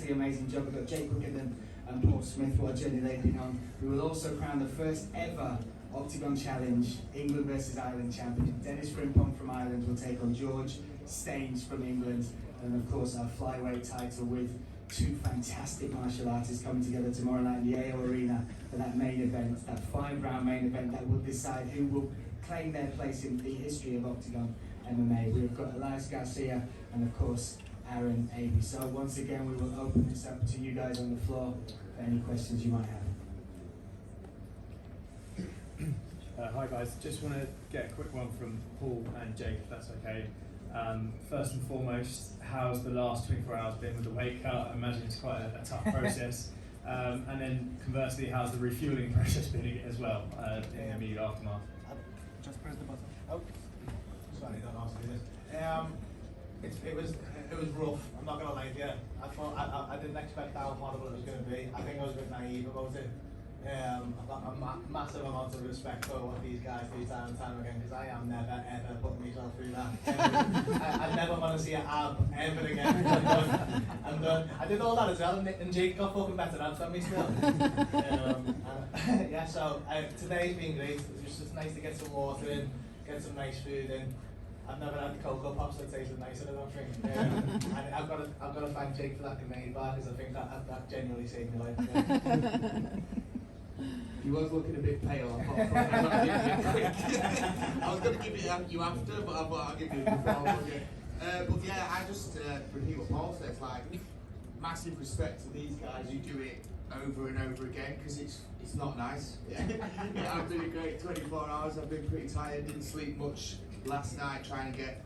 the amazing job. We've got Jake Wickenden and Paul Smith, what a journey they've been on. We will also crown the first ever Octagon Challenge, England versus Ireland champion. Dennis Frimpong from Ireland will take on George Staines from England. And of course our flyweight title with two fantastic martial artists coming together tomorrow night in the AO Arena for that main event, that 5-round main event that will decide who will claim their place in the history of Octagon MMA. We've got Elias Garcia and of course Aaron Avey. So once again we will open this up to you guys on the floor for any questions you might have. Hi guys, just want to get a quick one from Paul and Jake, if that's okay. First and foremost, how's the last 24 hours been with the weight cut? I imagine it's quite a tough process. And then conversely, how's the refueling process been as well in the immediate aftermath? Just press the button. Oh, sorry, don't ask me this. It was rough. I'm not gonna lie to you. I thought I didn't expect how horrible it was gonna be. I think I was a bit naive about it. I've got a massive amount of respect for what these guys do time and time again, because I am never ever putting myself through that. I never want to see an ab ever again. I'm done. I did all that as well, and Jake got fucking better abs than me still. Yeah, so today's been great. It's just nice to get some water in, get some nice food in. I've never had Cocoa Pops that tasted nicer, I don't think. And I've got to thank Jake for that grenade bar, because I think that genuinely saved my life. He was looking a bit pale. I thought I was going to give you I was going to give it you after, but I thought I'll give you before. But yeah, I just repeat what Paul said. Like, massive respect to these guys who do it over and over again, because it's not nice. Yeah, I've been a great 24 hours. I've been pretty tired. Didn't sleep much last night trying to get.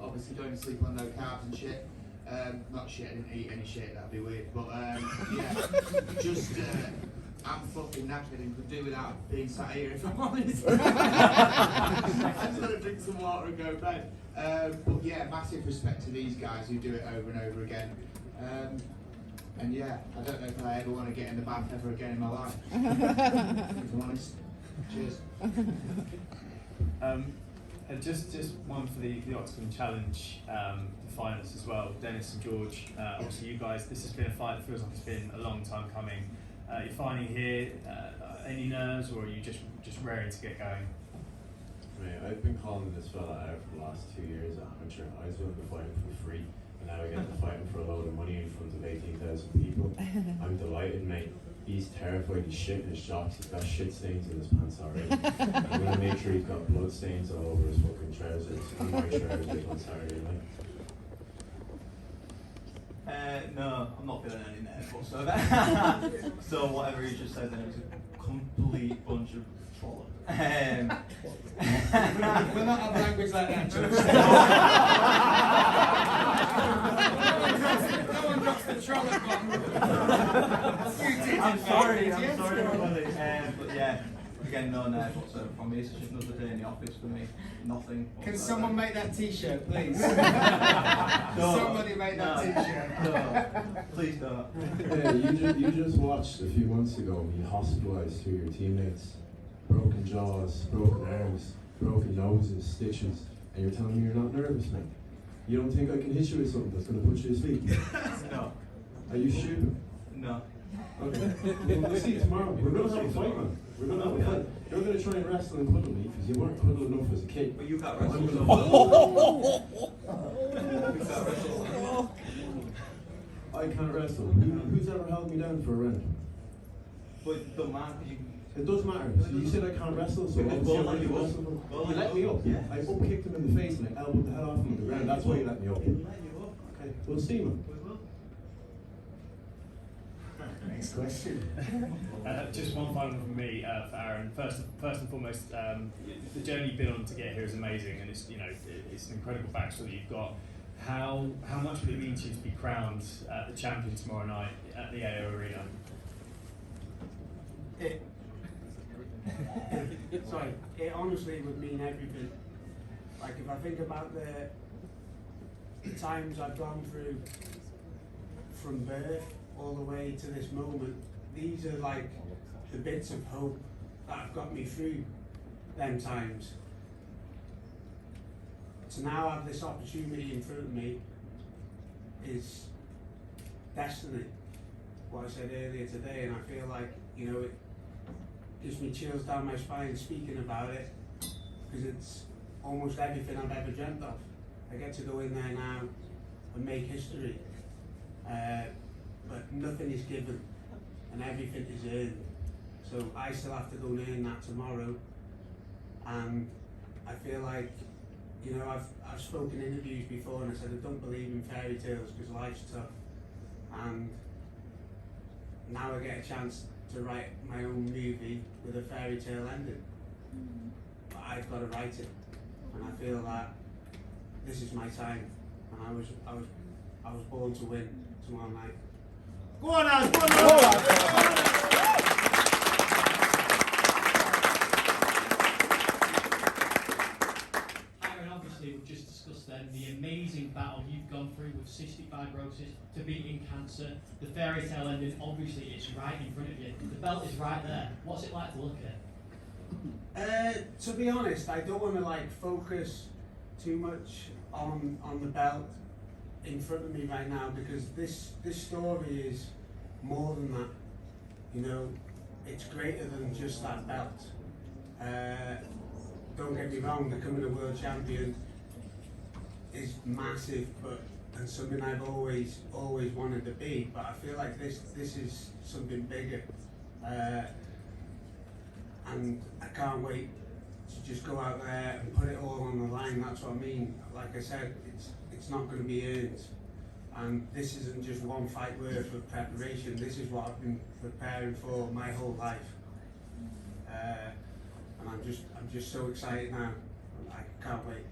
Obviously, going to sleep on no carbs and shit. Not shit. I didn't eat any shit. That'd be weird. But yeah, just. I'm fucking knackered and could do without being sat here, if I'm honest. I just want to drink some water and go to bed. But yeah, massive respect to these guys who do it over and over again. And yeah, I don't know if I ever want to get in the bath ever again in my life, if I'm honest. Cheers. And just one for the Octagon Challenge, the finalists as well, Dennis and George. Obviously you guys, this has been a fight that feels like it's been a long time coming. You're finally here, any nerves, or are you just raring to get going? Mate, I've been calling this fella out for the last 2 years amateur. I was willing to fight him for free, and now I get to fight him for a load of money in front of 18,000 people. I'm delighted, mate. He's terrified, he's shitting his shocks, he's got shit stains in his pants already. I'm gonna make sure he's got blood stains all over his fucking trousers. And my trousers on Saturday night. No, I'm not feeling any nerves whatsoever. So whatever he just said then, it was a complete bunch of trollop. We're not have language like that, George. No one drops the trollop bomb. I'm sorry, everybody. But yeah, again, no nerves whatsoever from me. It's just another day in the office for me. Nothing. Can someone make that t-shirt, please? No. Somebody make that t-shirt. No, please don't. Yeah, you just watched a few months ago me hospitalised two of your teammates. Broken jaws, broken arms, broken noses, stitches, and you're telling me you're not nervous, mate? You don't think I can hit you with something that's going to put you to sleep? No. Are you stupid? No. Okay. We'll see tomorrow. We're going to have a fight, man. We're going to have a fight. You're going to try and wrestle and cuddle me because you weren't cuddled enough as a kid. But you can't I'm wrestle. gonna... You can't wrestle. I can't wrestle. Who's ever held me down for a round? But it don't matter because you. It doesn't matter. So you said I can't wrestle, so obviously I'm going to wrestle. You let me up. Yeah. I up-kicked him in the face and I elbowed the hell off him on the ground. That's why you let me up. Okay, we'll see, man. Next question. Just one final one from me for Aaron. First and foremost, the journey you've been on to get here is amazing, and it's it's an incredible backstory you've got. How much would it mean to you to be crowned the champion tomorrow night at the AO Arena? It honestly would mean everything. Like, if I think about the times I've gone through from birth all the way to this moment, these are like the bits of hope that have got me through them times. To now have this opportunity in front of me is destiny. What I said earlier today, and I feel like, you know, it gives me chills down my spine speaking about it, because it's almost everything I've ever dreamt of. I get to go in there now and make history, but nothing is given and everything is earned. So I still have to go and earn that tomorrow, and I feel like, you know, I've spoken in interviews before and I said I don't believe in fairy tales because life's tough, and now I get a chance to write my own movie with a fairy tale ending. But I've got to write it, and I feel that this is my time, and I was born to win tomorrow night. Go on, Az, go on, Aaron, obviously we've just discussed then the amazing battle you've gone through with cystic fibrosis to beating cancer. The fairy tale ending, obviously it's right in front of you. The belt is right there. What's it like to look at? To be honest, I don't want to like focus too much on the belt in front of me right now, because this story is more than that. You know, it's greater than just that belt. Don't get me wrong, becoming a world champion is massive, and something I've always wanted to be. But I feel like this is something bigger, and I can't wait to just go out there and put it all on the line. That's what I mean. Like I said, it's not going to be earned, and this isn't just one fight worth of preparation. This is what I've been preparing for my whole life, and I'm just so excited now. I can't wait.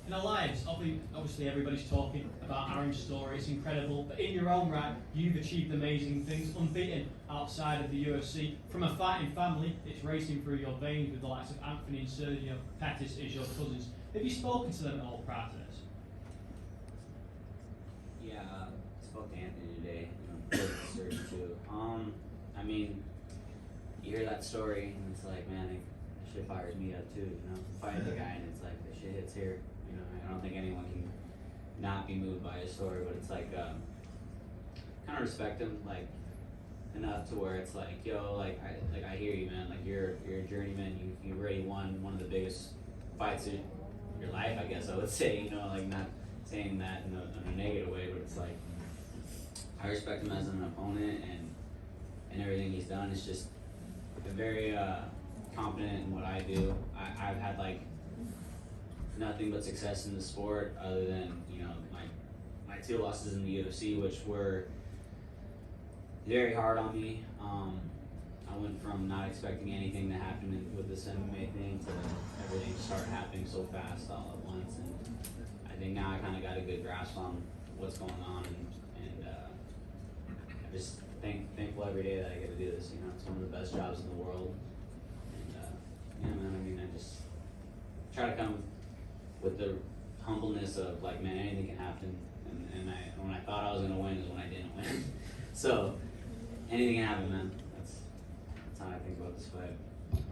In our lives, obviously everybody's talking about Aaron's story, it's incredible, but in your own right, you've achieved amazing things, unbeaten outside of the UFC. From a fighting family, it's racing through your veins with the likes of Anthony and Sergio Pettis as your cousins. Have you spoken to them at all prior to this? Yeah, I spoke to Anthony today, Sergio too. I mean, you hear that story and it's like, man, that shit fires me up too, you know? Fighting the guy and it's like, the shit hits here. You know, I don't think anyone can not be moved by his story, but it's like, kind of respect him, like, enough to where it's like, yo, I hear you, man. Like, you're a journeyman. You already won one of the biggest fights of your life, I guess I would say. You know, like, not saying that in a negative way, but it's like, I respect him as an opponent and everything he's done. It's just very confident in what I do. I've had like nothing but success in the sport, other than, you know, my 2 losses in the UFC, which were very hard on me. I went from not expecting anything to happen with this MMA thing to everything start happening so fast all at once, and I think now I kind of got a good grasp on what's going on, and I'm just thankful every day that I get to do this. You know, it's one of the best jobs in the world, and yeah, man. I mean, I just try to come with the humbleness of like, man, anything can happen, and when I thought I was gonna win is when I didn't win. So anything can happen, man. That's how I think about this fight.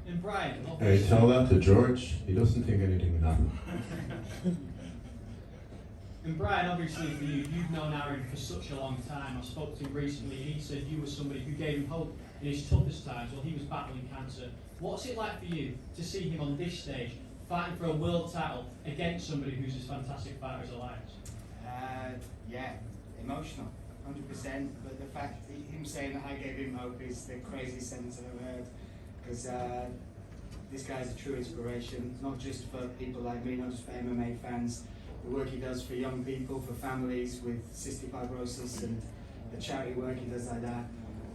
And Brian, Hey, tell that to George. He doesn't think anything can happen. And Brian, obviously for you, you've known Aaron for such a long time. I spoke to him recently and he said you were somebody who gave him hope in his toughest times while he was battling cancer. What's it like for you to see him on this stage fighting for a world title against somebody who's as fantastic a fighter as Elias? Yeah, emotional, 100%. But the fact that him saying that I gave him hope is the craziest sentence I've ever heard. Because this guy's a true inspiration, not just for people like me, not just for MMA fans. The work he does for young people, for families with cystic fibrosis, and the charity work he does like that.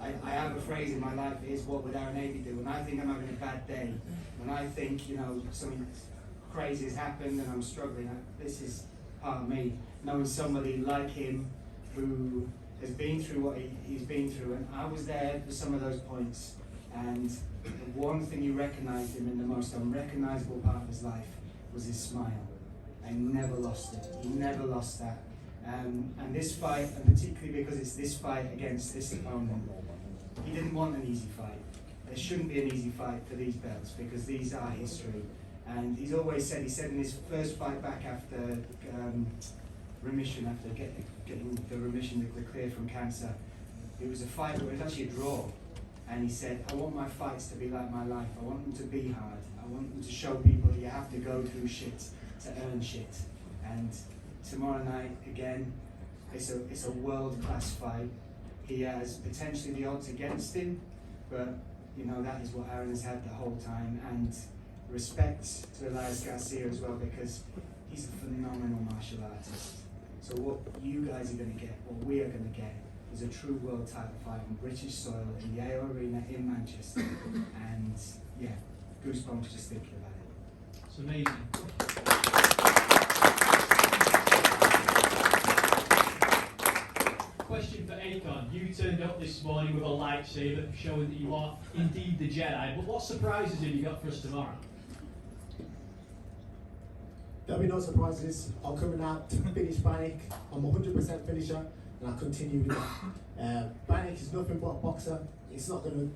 I have a phrase in my life, is what would Aaron Avey do? When I think I'm having a bad day, when I think, you know, something crazy has happened and I'm struggling, this is part of me. Knowing somebody like him who has been through what he's been through, and I was there for some of those points, and the one thing you recognised him in the most unrecognisable part of his life was his smile. I never lost it. He never lost that. And this fight, and particularly because it's this fight against this opponent, he didn't want an easy fight. There shouldn't be an easy fight for these belts, because these are history. And he's always said, he said in his first fight back after remission after getting the remission, the clear from cancer. It was a fight, it was actually a draw. And he said, I want my fights to be like my life. I want them to be hard. I want them to show people that you have to go through shit to earn shit. And tomorrow night, again, it's a world-class fight. He has potentially the odds against him, but you know, that is what Aaron has had the whole time. And respect to Elias Garcia as well, because he's a phenomenal martial artist. So what you guys are going to get, what we are going to get, is a true world title fight on British soil in the AO Arena in Manchester. And yeah, goosebumps just thinking about it. It's amazing. Question for Akon. You turned up this morning with a lightsaber showing that you are indeed the Jedi, but what surprises have you got for us tomorrow? There'll be no surprises. I'm coming out to finish Bannick. I'm a 100% finisher, and I'll continue with that. Bannick is nothing but a boxer. He's not gonna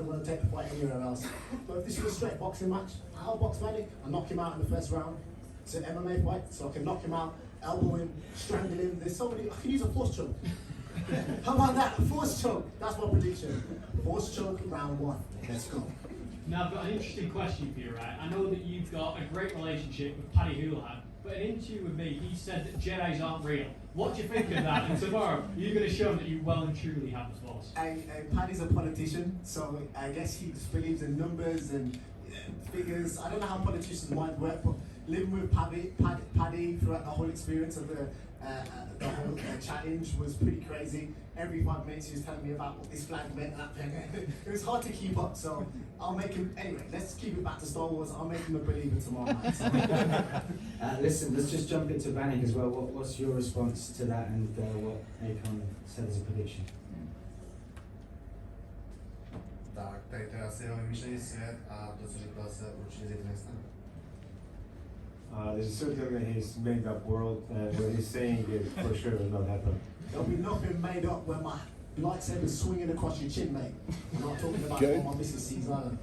want to take the fight anywhere else. But if this was a straight boxing match, I'll box Bannick. I'll knock him out in the first round. It's an MMA fight, so I can knock him out, elbow him, strangle him. There's so many. I can use a force choke. How about that? A force choke. That's my prediction. Force choke round 1. Let's go. Now I've got an interesting question for you, right? I know that you've got a great relationship with Paddy Houlihan, but in an interview with me, he said that Jedis aren't real. What do you think of that? And tomorrow, you're going to show him that you well and truly have the force. Paddy's a politician, so I guess he just believes in numbers and figures. I don't know how politicians' mind work, but living with Paddy throughout the whole experience of the whole challenge was pretty crazy. Every 5 minutes he was telling me about what this flag meant, that thing. It was hard to keep up, so I'll make him, anyway, let's keep it back to Star Wars. I'll make him a believer tomorrow night. So. Listen, let's just jump into Bannick as well. What's your response to that and what Akon said as a prediction? Tak, tady to je asi jeho vymýšlený svět a to, co říkal, se určitě zítra nestane. There's a certain in his made up world, where he's saying it for sure will not happen. There'll be nothing made up when my lightsaber's swinging across your chin, mate. I'm not talking about Okay. when my missus sees Ireland.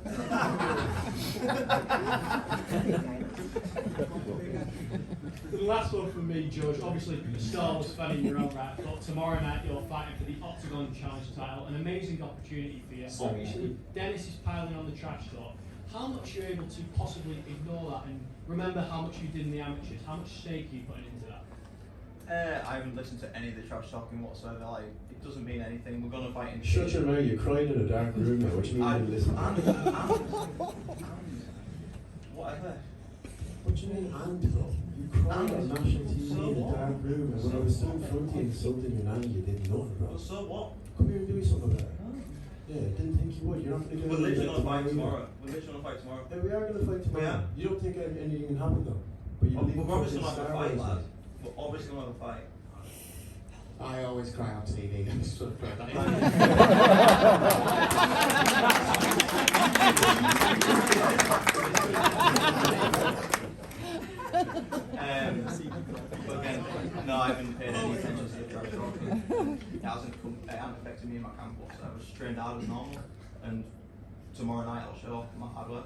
The last one from me, George. Obviously, a Star Wars fan in your own right, but tomorrow night you're fighting for the Octagon Challenge title. An amazing opportunity for you. Obviously, Dennis is piling on the trash talk. How much are you able to possibly ignore that and remember how much you did in the amateurs? How much stake are you putting into that? I haven't listened to any of the trash talking whatsoever. Like, it doesn't mean anything. We're gonna fight in the Shut your mouth, you cried in a dark room now. What do you mean you listen? Whatever. What do you mean and though? You cried on national TV in a dark room, and when I was stood in front of you insulting your nanny, you did nothing, bro. Well, so what? Come here and do something about it. Yeah, didn't think you would. You're not going to We're literally gonna fight tomorrow. We're literally gonna fight tomorrow. Yeah, we are going to fight tomorrow. Yeah. You don't think anything can happen though? But you believe We're obviously fucking gonna have a Star fight, Wars, lad. mate. We're obviously gonna have a fight. I always cry on TV. I'm just sort of proud But again, no, I haven't paid any attention to the trash talking. It hasn't affected me in my camp whatsoever. I was trained out as normal, and tomorrow night I'll show off my hard work.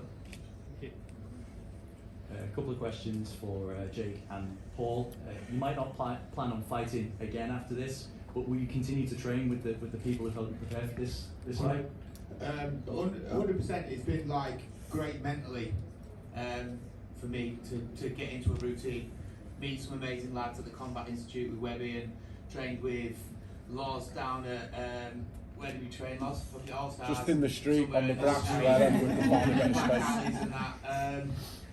A couple of questions for Jake and Paul. You might not plan on fighting again after this, but will you continue to train with the people who helped you prepare for this fight? 100%. It's been like great mentally for me to get into a routine, meet some amazing lads at the Combat Institute with Webby, and trained with Loz down at where did we train, Loz? Fucking All-Stars. Just in the street, on the grass, Somewhere where everyone can find a bit of back space. alleys and that.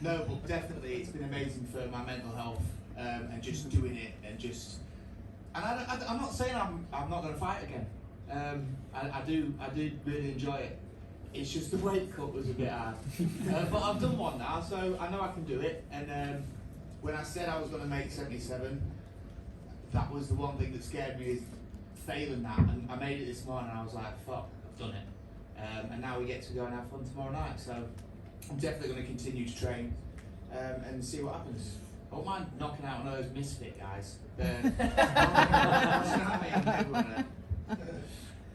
No, but definitely it's been amazing for my mental health and just doing it and just. And I'm not saying I'm not going to fight again. I did really enjoy it. It's just the weight cut was a bit hard. But I've done one now, so I know I can do it. And when I said I was going to make 77, that was the one thing that scared me, is failing that. And I made it this morning and I was like, fuck, I've done it. And now we get to go and have fun tomorrow night. So I'm definitely going to continue to train and see what happens. I don't mind knocking out one of those misfit guys.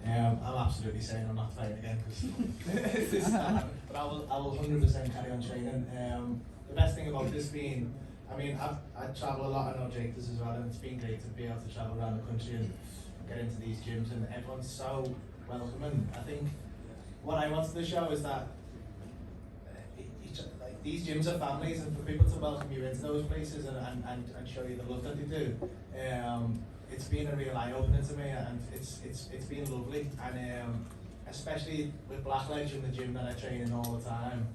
I'm absolutely saying I'm not fighting again, but I will 100% carry on training. The best thing about this being I mean, I travel a lot, I know Jake does as well, and it's been great to be able to travel around the country and get into these gyms, and everyone's so welcoming. I think what I wanted to show is that like, these gyms are families, and for people to welcome you into those places and show you the love that they do, it's been a real eye-opener to me, and it's been lovely. And especially with Blackledge and the gym that I train in all the time,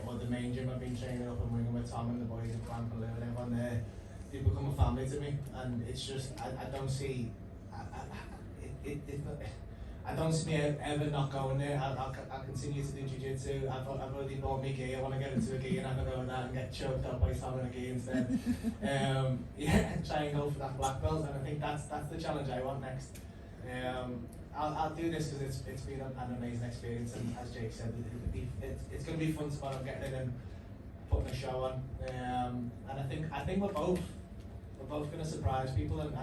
or the main gym I've been training up in Wingham with Tom and the boys at Clamp and everyone there, they've become a family to me, and it's just I don't see I don't see me ever not going there. I'll continue to do jiu-jitsu. I've already bought me gi. I want to get into a gi and have a go at that and get choked up by someone in a gi instead. Yeah, try and go for that black belt, and I think that's the challenge I want next. I'll do this because it's been an amazing experience, and as Jake said, it's going to be fun tomorrow getting in and putting a show on. And I think we're both going to surprise people, and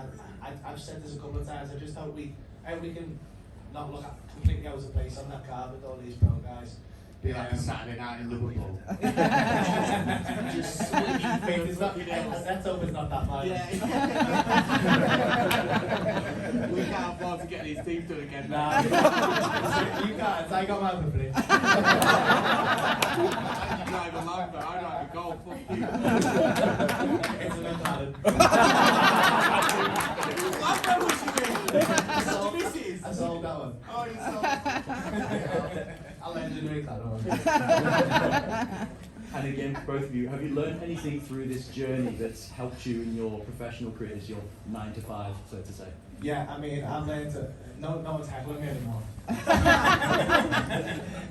I've said this a couple of times. I just hope we can not look completely out of place on that card with all these pro guys. Be like a Saturday night in Liverpool. Just let's hope it's not that bad. Yeah. We can't afford to get these teams done again. Nah. You can't. I got my for free. I drive a line, but I drive a golf. Fuck you. It's an uncut. I know what you mean. I sold that one. Oh, you sold it. I'll engineer that one. And again, both of you, have you learned anything through this journey that's helped you in your professional career, as your 9 to 5, so to say? Yeah, I mean, I've learned to, no one's heckling me anymore.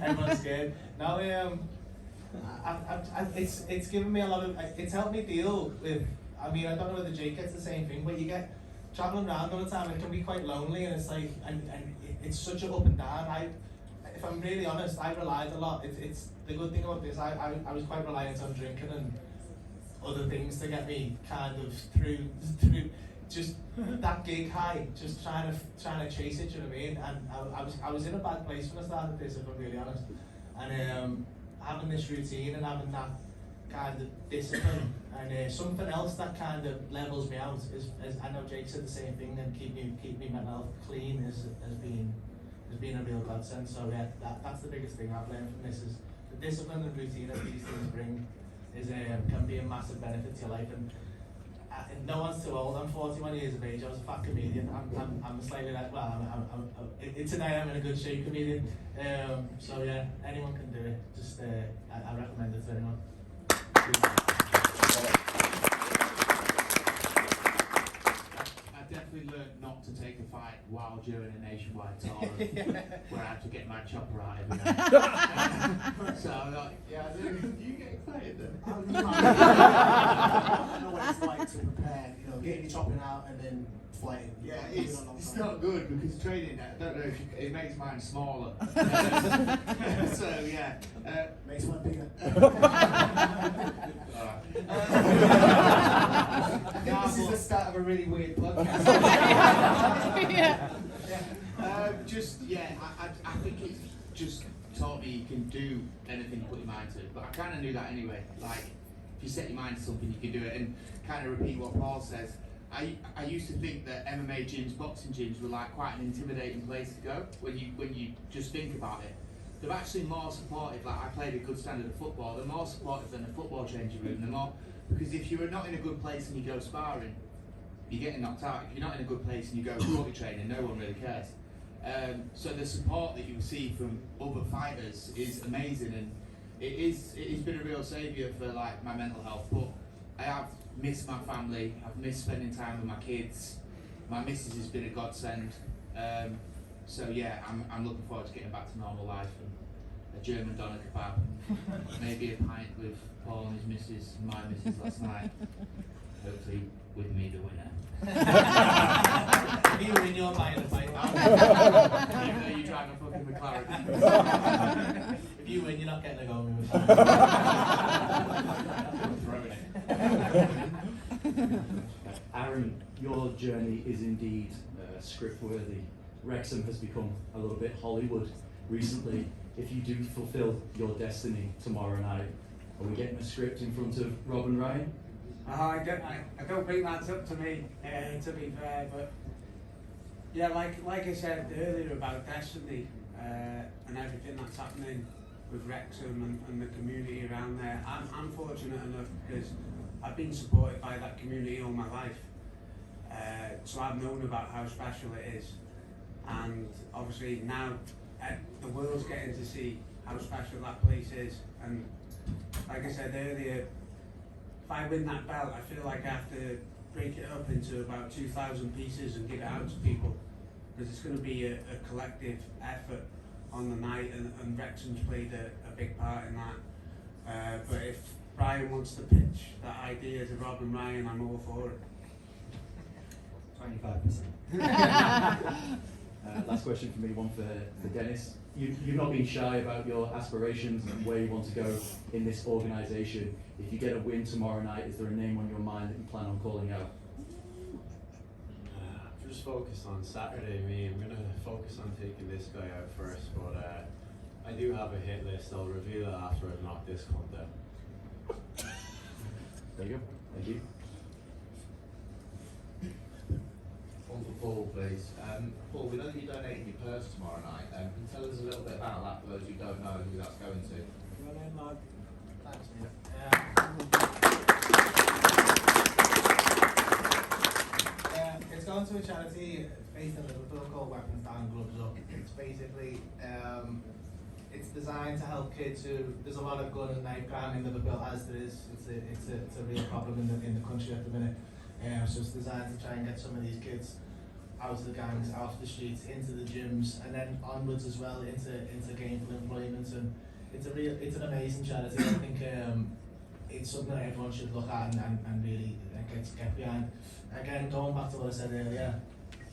Everyone's scared. No, it's given me a lot of, it's helped me deal with, I mean, I don't know whether Jake gets the same thing, but you get traveling around all the time, it can be quite lonely, and it's like, and it's such an up and down. If I'm really honest, I relied a lot. It's the good thing about this. I was quite reliant on drinking and other things to get me kind of through just that gig high, just trying to chase it. Do you know what I mean? And I was in a bad place when I started this, if I'm really honest. And having this routine and having that kind of discipline and something else that kind of levels me out is I know Jake said the same thing, and keep me mental health clean has been a real godsend. So yeah, that's the biggest thing I've learned from this, is the discipline and routine that these things bring can be a massive benefit to your life. And no one's too old. I'm 41 years of age. I was a fat comedian. I'm slightly like, well, today I'm in a good shape comedian. So yeah, anyone can do it. Just I recommend it to anyone. I definitely learned not to take a fight while during a nationwide tour where I had to get my chopper out every night. So I thought, yeah, you get excited then? I know what it's like to prepare, getting your chopping out and then fighting. Yeah, it's not good because training, I don't know if it makes mine smaller. So yeah. Makes one bigger. I think this is the start of a really weird podcast. I think it's just taught me you can do anything you put your mind to. But I kind of knew that anyway. Like, if you set your mind to something, you can do it. And kind of repeat what Paul says. I used to think that MMA gyms, boxing gyms were like quite an intimidating place to go when you just think about it. They're actually more supportive. Like, I played a good standard of football. They're more supportive than a football changing room. They're more, because if you're not in a good place and you go sparring, you're getting knocked out. If you're not in a good place and you go karate training, no one really cares. So the support that you receive from other fighters is amazing, and it's been a real saviour for like my mental health. But I have missed my family. I've missed spending time with my kids. My missus has been a godsend. So yeah, I'm looking forward to getting back to normal life and a German doner kebab, and maybe a pint with Paul and his missus, and my missus last night. Hopefully with me the winner. If you win, you're buying a pint. Even though you drive a fucking McLaren. If you win, you're not getting a go with throwing it. Aaron, your journey is indeed script-worthy. Wrexham has become a little bit Hollywood recently. If you do fulfil your destiny tomorrow night, are we getting a script in front of Rob and Ryan? I don't think that's up to me, to be fair, but yeah, like I said earlier about Destiny and everything that's happening with Wrexham and the community around there, I'm fortunate enough because I've been supported by that community all my life. So I've known about how special it is, and obviously now the world's getting to see how special that place is. And like I said earlier, if I win that belt, I feel like I have to break it up into about 2,000 pieces and give it out to people, because it's going to be a collective effort on the night, and Wrexham's played a big part in that. But if Brian wants to pitch that idea to Rob and Ryan, I'm all for it. 25%. Last question for me, one for Dennis. You've not been shy about your aspirations and where you want to go in this organisation. If you get a win tomorrow night, is there a name on your mind that you plan on calling out? Just focused on Saturday, I'm going to focus on taking this guy out first, but I do have a hit list. I'll reveal it after I've knocked this cunt out. There you go. Thank you. One for Paul, please. Paul, we know that you're donating your purse tomorrow night. Can you tell us a little bit about that for those who don't know who that's going to? Your name, Mark? Thanks, mate. It's going to a charity based in Liverpool called Weapons Down, Gloves Up. It's basically, it's designed to help kids who, there's a lot of gun and knife crime in Liverpool, as there is. It's a real problem in the country at the minute. So it's designed to try and get some of these kids out of the gangs, off the streets, into the gyms, and then onwards as well into gainful employment. And it's an amazing charity. I think it's something that everyone should look at and really get behind. Again, going back to what I said earlier,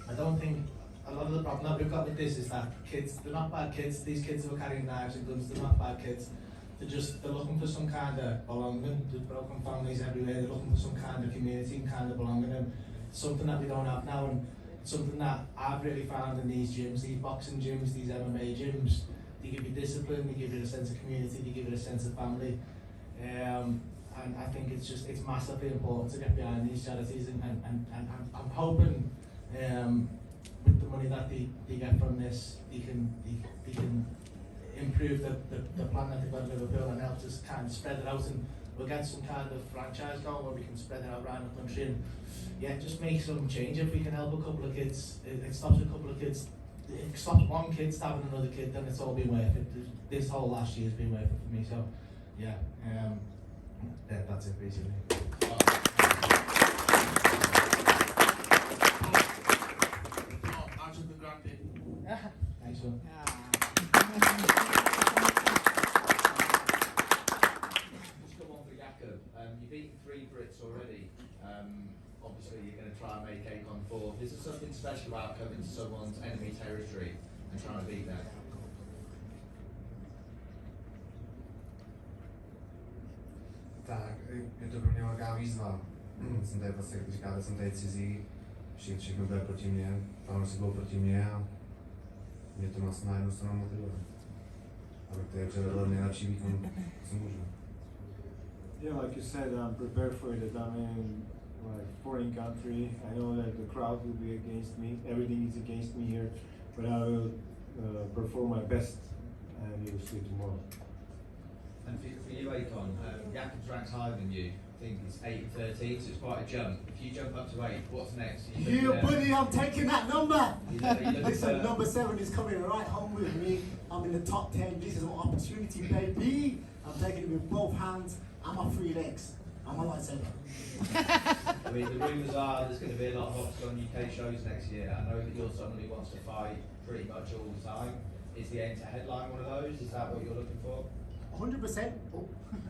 I don't think a lot of the problem that we've got with this is that kids, they're not bad kids. These kids who are carrying knives and guns, they're not bad kids. They're looking for some kind of belonging. There's broken families everywhere. They're looking for some kind of community and kind of belonging, and something that we don't have now, and something that I've really found in these gyms, these boxing gyms, these MMA gyms. They give you discipline, they give you a sense of community, they give you a sense of family, and I think it's massively important to get behind these charities, and I'm hoping with the money that they get from this, they can improve the plan that they've got in Liverpool and help us kind of spread it out, and we'll get some kind of franchise going where we can spread it out around the country, and yeah, just make some change. If we can help a couple of kids, it stops a couple of kids, it stops one kid stabbing another kid, then it's all been worth it. This whole last year has been worth it for me, so yeah, that's it basically. Nice one. Just got one for Jakob. You've eaten 3 Brits already. Obviously, you're going to try and make octagon 4. Is there something special about coming to someone's enemy territory and trying to beat them? Tak, je to pro mě velká výzva. Jsem tady vlastně, jak říkáte, jsem tady cizí, všechno bude proti mně, fanoušci budou proti mně a mě to vlastně na jednu stranu motivuje. Abych tady předvedl nejlepší výkon, co můžu. Yeah, like you said, I'm prepared for it. I'm in like foreign country. I know that the crowd will be against me. Everything is against me here, but I will perform my best, and you'll see tomorrow. And for you, Akon, Jakob's ranked higher than you. I think it's 8 and 13, so it's quite a jump. If you jump up to 8, what's next? Yeah, buddy, I'm taking that number. You Listen, number 7 is coming right home with me. I'm in the top 10. This is an opportunity, baby. I'm taking it with both hands and my 3 legs. I'm a lightsaber. I mean, the rumours are there's going to be a lot of Octagon UK shows next year. I know that you're someone who wants to fight pretty much all the time. Is the aim to headline one of those? Is that what you're looking for? 100%.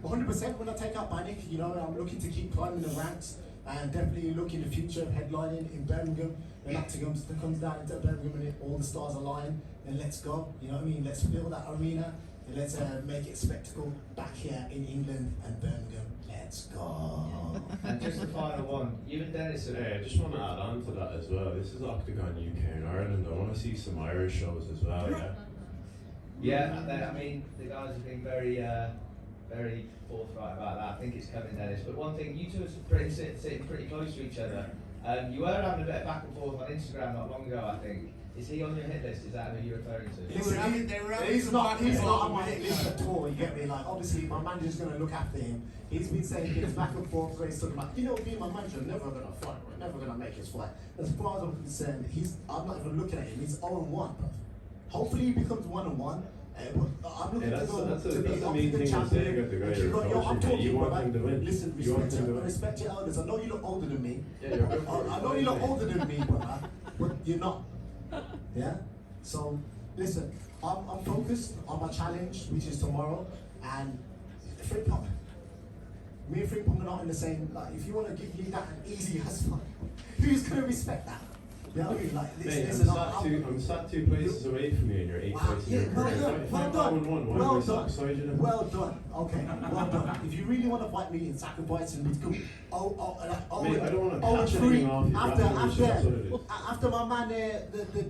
100% when I take out Bannick, you know, I'm looking to keep climbing the ranks and definitely look in the future of headlining in Birmingham. When Octagon comes down into Birmingham and all the stars align, then let's go. You know what I mean? Let's fill that arena and let's make it a spectacle back here in England and Birmingham. Let's go. And just the final one, you and Dennis. I just want to add on to that as well. This is Octagon UK and Ireland. I want to see some Irish shows as well. Yeah. Yeah, I mean, the guys have been very very forthright about that. I think it's coming, Dennis. But one thing, you two are sitting pretty close to each other. You were having a bit of back and forth on Instagram not long ago, I think. Is he on your hit list? Is that who you're referring to? He's not on my hit list at all, you get me? Like, obviously, my manager's going to look after him. He's been saying things back and forth where he's talking about, being my manager, never going to fight, we're never going to make his fight. As far as I'm concerned, I'm not even looking at him, he's 0-1. Hopefully he becomes 1-1. I'm looking to go to be Octagon champion. I'm talking about, listen, respect your elders. I know you look older than me. I know you look older than me, brother, but you're not. Yeah? So, listen, I'm focused on my challenge, which is tomorrow, and Frimpong. Me and Frimpong are not in the same, like, if you want to give me that an easy ass fight, who's going to respect that? You know what I mean? Like, listen, I'm sat 2 places away from you and you're 8 fights in your career. Well done. Well done. Okay, well done. If you really want to fight me in sacrificing, it's good. I don't want to catch anything off you. After my man, the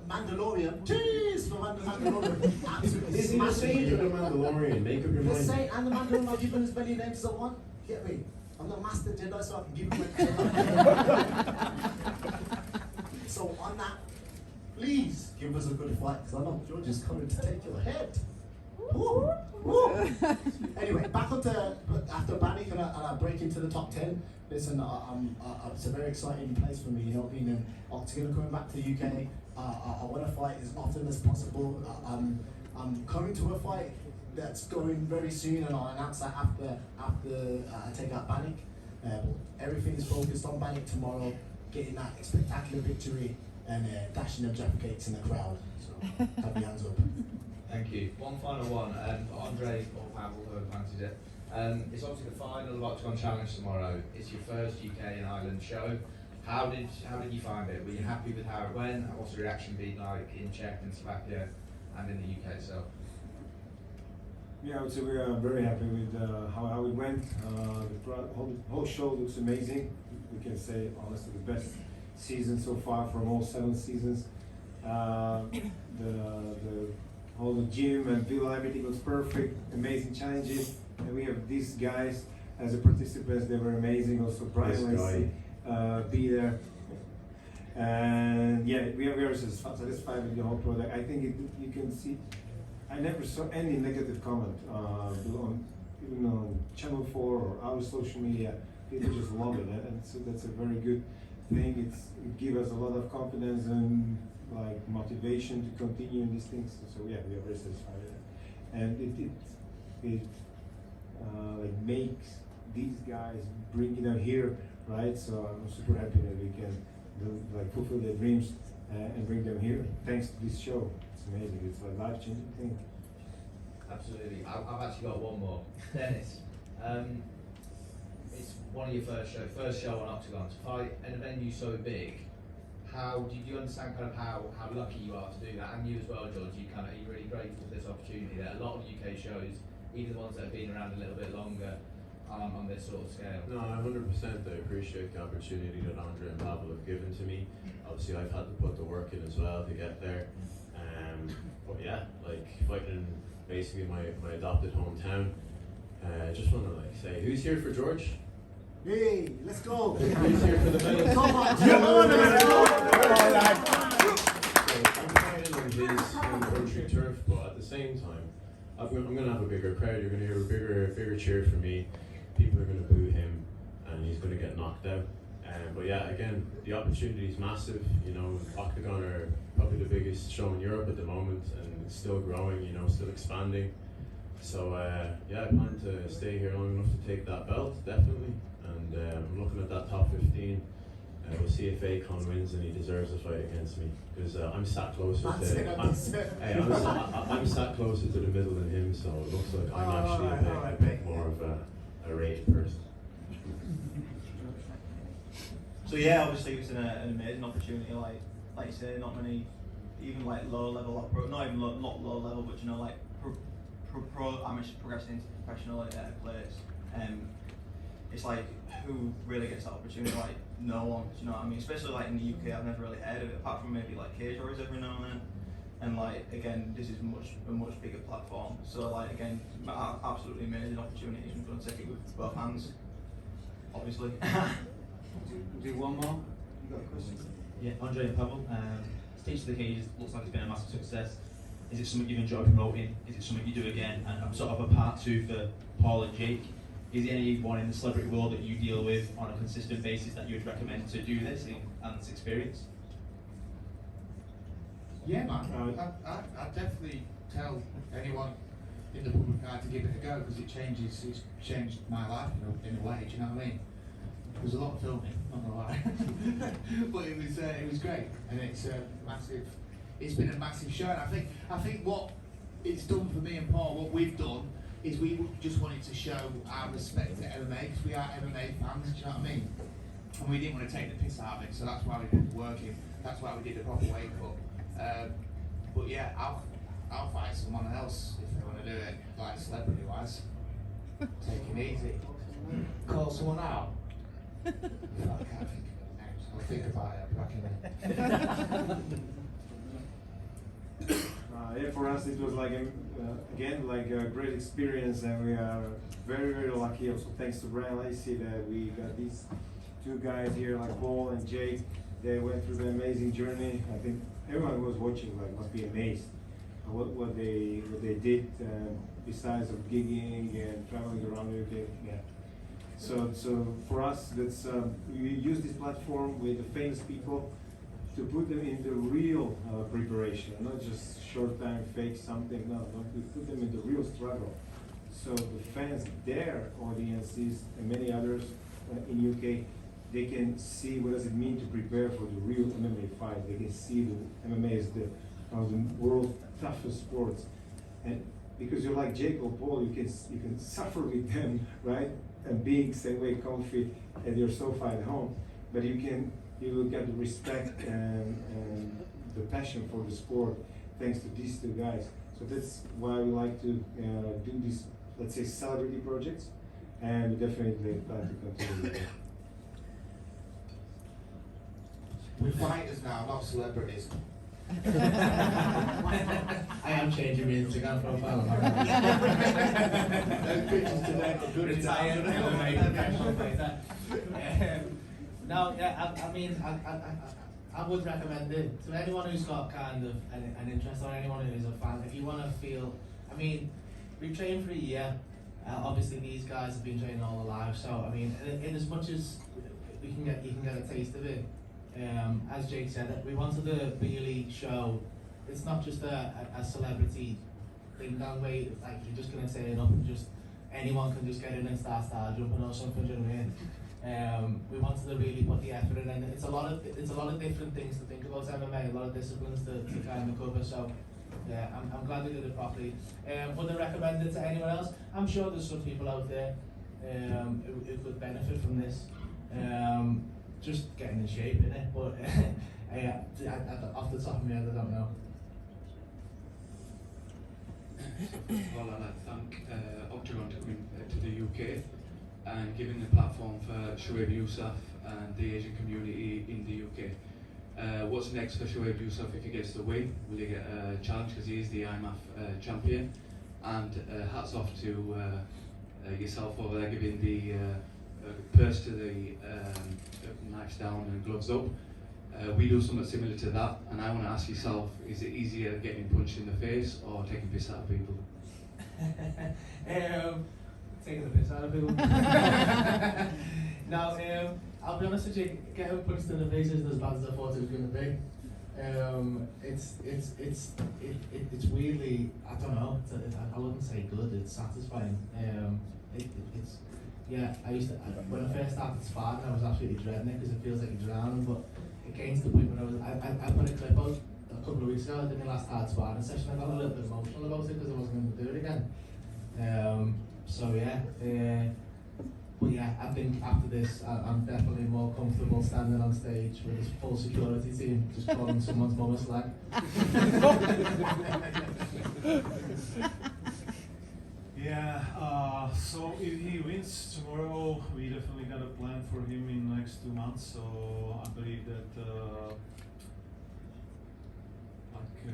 Mandalorian. Jeez, the Mandalorian. Absolutely. Is he the Saint or the Mandalorian? Make up your mind. The Saint and the Mandalorian are giving as many names as I want. Get me? I'm the Master Jedi, so I can give him a So on that, please give us a good fight, because I know George is coming to take your head. Woo, woo. Anyway, back onto after Bannick and I break into the top 10. Listen, it's a very exciting place for me. You know, being an Octagon, coming back to the UK. I want to fight as often as possible. I'm coming to a fight that's going very soon, and I'll announce that after I take out Bannick. Everything is focused on Bannick tomorrow, getting that spectacular victory and dashing the Jaffa cakes in the crowd. So, have your hands up. Thank you. One final one, Andre or Pavel, whoever fancies it. It's obviously the final of Octagon Challenge tomorrow. It's your first UK and Ireland show. How did you find it? Were you happy with how it went? What's the reaction been like in Czech and Slovakia and in the UK itself? Yeah, I would say we are very happy with how it went. The whole show looks amazing. We can say honestly the best season so far from all 7 seasons. The whole gym and villa, everything was perfect. Amazing challenges, and we have these guys as a participants. They were amazing. Also, Brian was be there. And yeah, we are satisfied with the whole product. I think you can see. I never saw any negative comment even on Channel 4 or our social media. People just love it, and so that's a very good thing. It gives us a lot of confidence and like motivation to continue in these things. So yeah, we are very satisfied with that, and it like makes these guys bring them here, right? So I'm super happy that we can like fulfill their dreams and bring them here thanks to this show. It's amazing. It's a life-changing thing. Absolutely. I've actually got one more. Dennis, it's one of your first show on Octagon. To fight in a venue so big, how did you understand kind of how lucky you are to do that? And you as well, George, you're really grateful for this opportunity that a lot of UK shows, even the ones that have been around a little bit longer, on this sort of scale. No, 100%. I appreciate the opportunity that Andre and Pavel have given to me. Obviously, I've had to put the work in as well to get there. But yeah, like fighting basically my adopted hometown. I just want to like say, who's here for George? Hey, let's go. Who's here for the medal? Come on, I'm fighting on his home country turf, but at the same time, I'm going to have a bigger crowd. You're going to hear a bigger cheer for me. People are going to boo him, and he's going to get knocked out. But yeah, again, the opportunity is massive. You know, Octagon are probably the biggest show in Europe at the moment, and it's still growing. You know, still expanding. So yeah, I plan to stay here long enough to take that belt, definitely. And I'm looking at that top 15. We'll see if Akon wins and he deserves a fight against me, because I'm sat closer I'm sat closer to the middle than him, so it looks like I'm actually a bit more of a rated person. So yeah, obviously it's an amazing opportunity. Like you say, not many, even like low level, not even not low level, but you know, like pro amateur progressing into professional players. It's like, who really gets that opportunity? Like, no one. Do you know what I mean? Especially like in the UK, I've never really heard of it, apart from maybe like Cage Warriors every now and then. and like again, this is a much bigger platform. So like again, absolutely amazing opportunity. I'm going to take it with both hands, obviously. Do one more. You got a question? Yeah, Andre and Pavel. Teach the Keys looks like it's been a massive success. Is it something you've enjoyed promoting? Is it something you do again? And sort of a part two for Paul and Jake. Is there anyone in the celebrity world that you deal with on a consistent basis that you would recommend to do this and this experience? Yeah, man. I'd definitely tell anyone in the public eye to give it a go because it's changed my life in a way. Do you know what I mean? There was a lot of filming, not gonna lie, but it was great, and it's massive. It's been a massive show, and I think what it's done for me and Paul, what we've done is we just wanted to show our respect to MMA because we are MMA fans. Do you know what I mean? And we didn't want to take the piss out of it, so that's why we put the work in. That's why we did the proper wake up. But yeah, I'll find someone else if they want to do it, like celebrity wise. Take it easy. Call someone out. I can't think of it names. I'll think about it back in Yeah, for us it was like again like a great experience, and we are very, very lucky. Also thanks to Brian Lacey that we got these two guys here like Paul and Jake. They went through the amazing journey. I think everyone who was watching like must be amazed at what they did besides of gigging and traveling around the UK. Yeah. So for us, that's we use this platform with the famous people to put them in the real preparation, not just short time fake something. No, we put them in the real struggle. So the fans, their audiences, and many others in UK, they can see what does it mean to prepare for the real MMA fight. They can see the MMA is one of the world's toughest sports, and because you're like Jake or Paul, you can suffer with them, right? And being same way comfy at your sofa at home, but you will get the respect and the passion for the sport thanks to these two guys. So that's why we like to do these, let's say, celebrity projects, and we definitely plan to continue with that. We're fighters now, not celebrities. I am changing my Instagram profile. Those pictures today are good. Retired MMA professional fighter. No, yeah, I mean, I would recommend it to anyone who's got kind of an interest, or anyone who's a fan. If you want to feel, I mean, we've trained for a year. Obviously, these guys have been training all their lives. So, I mean, in as much as you can get a taste of it. As Jake said, we wanted to really show it's not just a celebrity thing that way, like you're just going to turn up and just anyone can just get in and start jumping or something, do you know what I mean? We wanted to really put the effort in, and it's a lot of different things to think about MMA, a lot of disciplines to kind of cover, so yeah, I'm glad we did it properly. Would I recommend it to anyone else? I'm sure there's some people out there who could benefit from this. Just getting in shape, innit? But off the top of my head, I don't know. Well, I'd like to thank Octagon for coming to the UK and giving the platform for Shoaib Yousaf and the Asian community in the UK. What's next for Shoaib Yousaf if he gets the win? Will he get a challenge because he is the IMAF champion? And hats off to yourself over there giving the purse to the knives down and gloves up. We do something similar to that, and I want to ask yourself, is it easier getting punched in the face or taking piss out of people? Taking the piss out of people. Now, I'll be honest with you, getting punched in the face isn't as bad as I thought it was going to be. It's weirdly, I don't know, I wouldn't say good, it's satisfying. Yeah, when I first started sparring, I was absolutely dreading it because it feels like you're drowning, but it came to the point when I put a clip out a couple of weeks ago. I did my last hard sparring session. I got a little bit emotional about it because I wasn't going to do it again. So yeah, but yeah, I think after this, I'm definitely more comfortable standing on stage with this full security team, just calling someone's mum a slag. Yeah, so if he wins tomorrow, we definitely got a plan for him in the next 2 months. So I believe that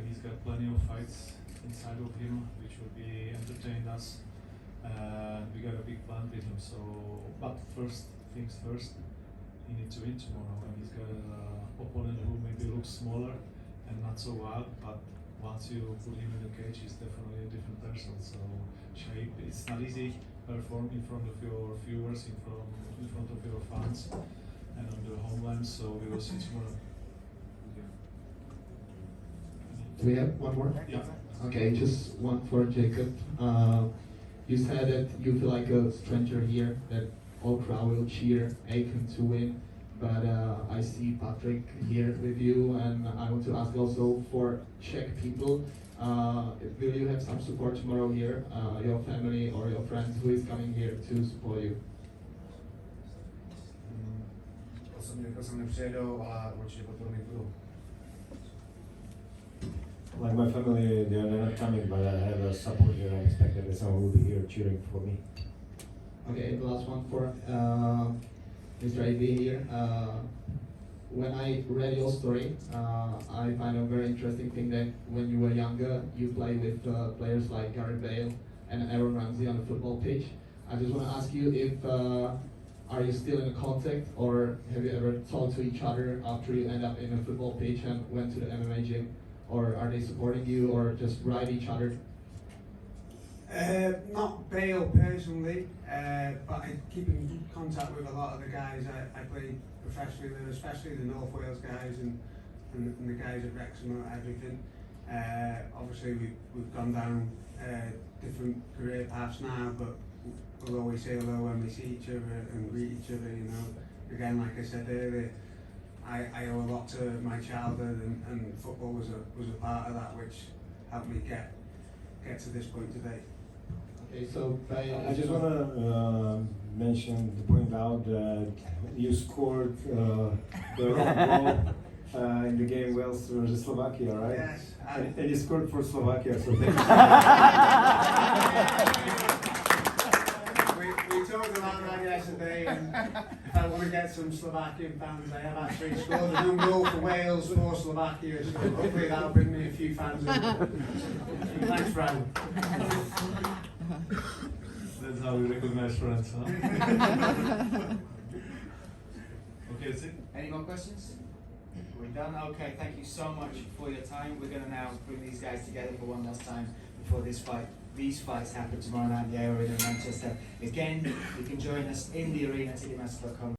he's got plenty of fights inside of him, which will be entertain us. We got a big plan with him. So, but first things first, he needs to win tomorrow, and he's got an opponent who maybe looks smaller and not so wild, but once you put him in the cage, he's definitely a different person. So, Shaib, it's not easy perform in front of your viewers, in front of your fans, and on the homeland. So we will see tomorrow. Do we have one more? Yeah. Okay, just one for Jacob. You said that you feel like a stranger here, that all crowd will cheer Aiken to win, but I see Patrick here with you, and I want to ask also for Czech people, will you have some support tomorrow here, your family or your friends who is coming here to support you? Osobně nepřijedou, ale určitě podporný budou. Like my family, they're not coming, but I have a support here. I expect that someone will be here cheering for me. Okay, the last one for Mr. AB here. When I read your story, I find a very interesting thing that when you were younger, you played with players like Gareth Bale and Aaron Ramsey on the football pitch. I just want to ask you if are you still in contact, or have you ever talked to each other after you end up in a football pitch and went to the MMA gym? Or are they supporting you, or just ride each other? Not Bale personally, but I keep in contact with a lot of the guys I played professionally with, especially the North Wales guys and the guys at Wrexham and everything. Obviously we've gone down different career paths now, but we'll always say hello when we see each other and greet each other, you know. Again, like I said earlier, I owe a lot to my childhood, and football was a part of that, which helped me get to this point today. Okay, so I just want to point out that you scored the wrong goal in the game Wales versus Slovakia, right? Yes. And you scored for Slovakia, so thank you. We talked about that yesterday, and if I want to get some Slovakian fans, I have actually scored a new goal for Wales for Slovakia, so hopefully that'll bring me a few fans in. Thanks, Ryan. That's how we recognize friends, huh? Okay, that's it. Any more questions? Are we done? Okay, thank you so much for your time. We're going to now bring these guys together for one last time before these fights happen tomorrow night in the Arena in Manchester. Again, you can join us in the arena, ticketmaster.com.